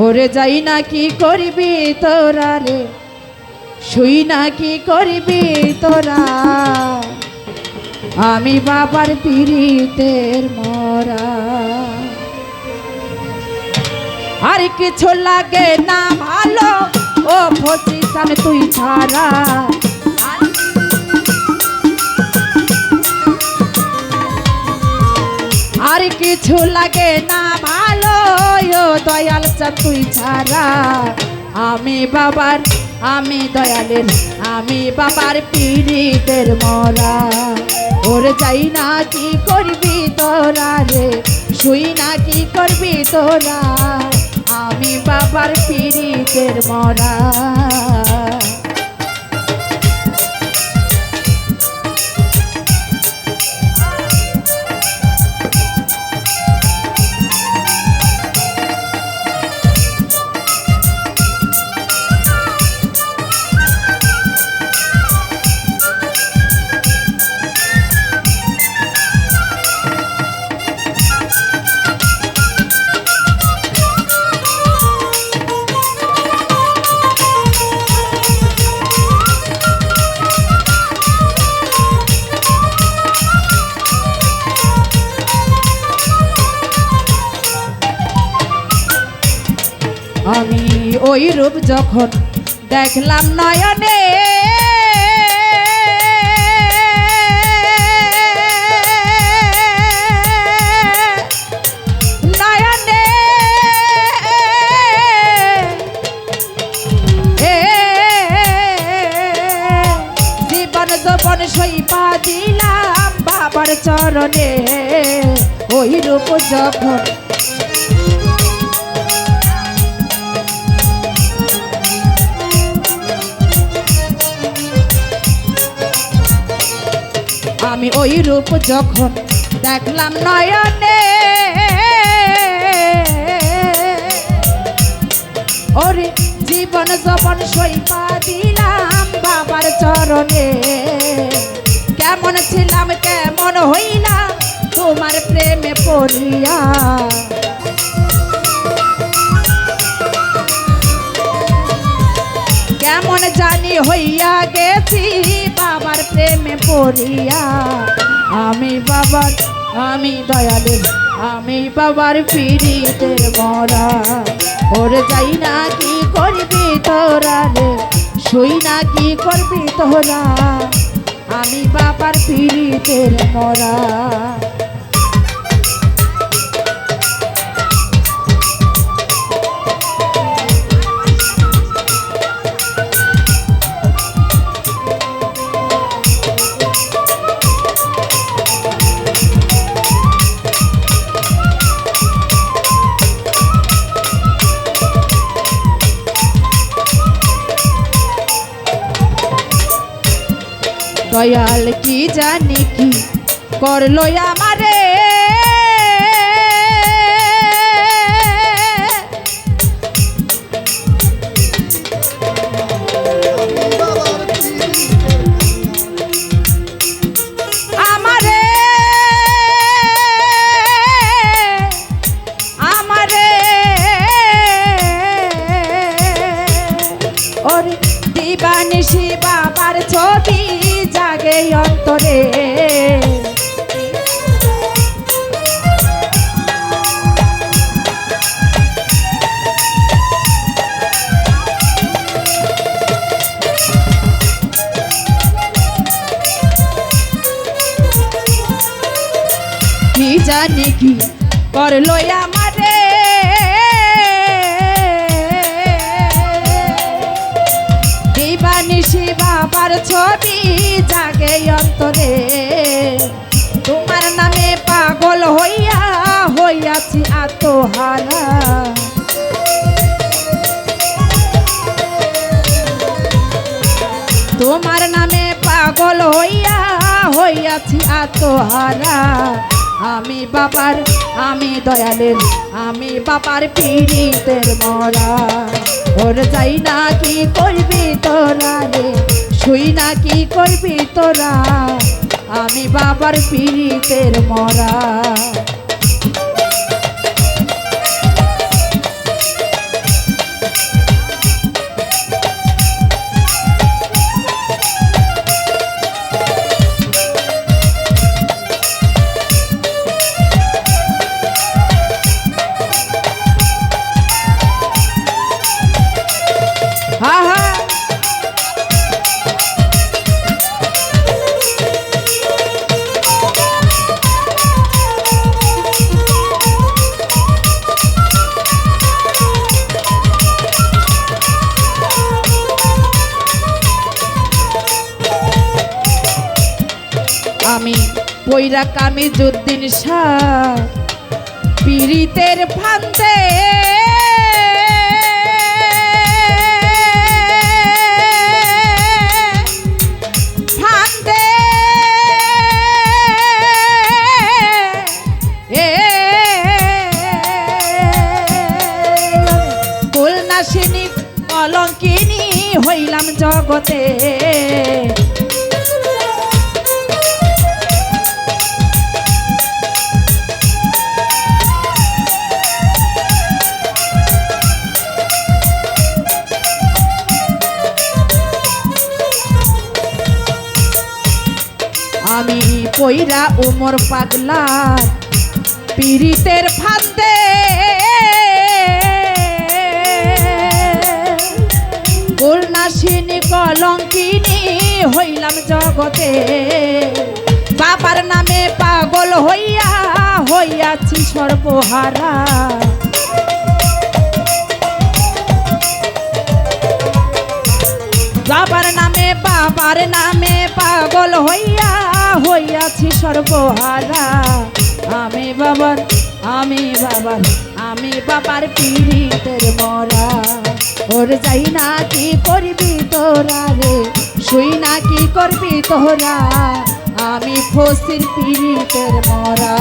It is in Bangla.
ওরে যাই না কি করবি তোরা রে, শুই না কি করবি তোরা, আমি বাবার পীড়িতের মরা। আর কিছু লাগে না ভালো ও ফসিসান তুই ছাড়া, আর কিছু লাগে না ভালো ও দয়াল চাঁদ তুই ছাড়া, আমি বাবার আমি দয়ালের আমি বাবার পীড়িতের মরা। ওর যাই না কি করবি তোরা রে, শুই না কি করবি তোরা, আমি বাবার পীড়িতের মরা। আমি ওই রূপ যখন দেখলাম নয়নে, নয়নে জীবন যৌবন সইপা দিলাম বাবার চরণে। ওই রূপ যখন আমি ওই রূপ যখন দেখলাম নয়নে, ওরে জীবন যৌবন সইপা দিলাম বাবার চরণে। কেমন ছিলাম কেমন হইলাম তোমার প্রেমে পড়িয়া, কেমন জানি হইয়া গেছি বাবার প্রেমে পড়িয়া। আমি বাবার আমি দয়ালের আমি বাবার পীড়িতের মরা। ওর যাই না কি করবি তোরা রে, শুই না কি করবি তোরা, আমি বাবার পীড়িতের মরা। দয়াল কি জানি কি করলো আমারে, আমারে আমারে ওরে দিবানিশি বাবার ছবি জাগে অন্তরে। কি জানি কি করলো আমারে, দিবানিশি বাবার ছবি জাগে অন্তরে। তোমার নামে পাগল হইয়া হইয়াছি আত্মহারা, তোমার নামে পাগল হইয়া হইয়াছি আত্মহারা। আমি বাবার আমি দয়ালের আমি বাবার পীড়িতের মরা। ওর যাই না কি করবি তোরা রে, শুই না কি করবি তোরা, আমি বাবার পীড়িতের মরা। পইরা কামিজউদ্দিন শাহ পীড়িতের ফান্দে কুলনাশিনী কলঙ্কিনী হইলাম জগতে। আমি পইরা উমর পাগলার পীড়িতের ফান্দে কুলনাশিনী কলঙ্কিনী হইলাম জগতে। বাবার নামে পাগল হইয়া হইয়াছি সর্বহারা। বাবার নামে পাগল হইয়া হইয়াছি সর্বহারা। আমি বাবার পীড়িতের মরা। ওর যাই না কি করবি তোরা রে, শুই না কি করবি তোরা, আমি ফসির পীড়িতের মরা।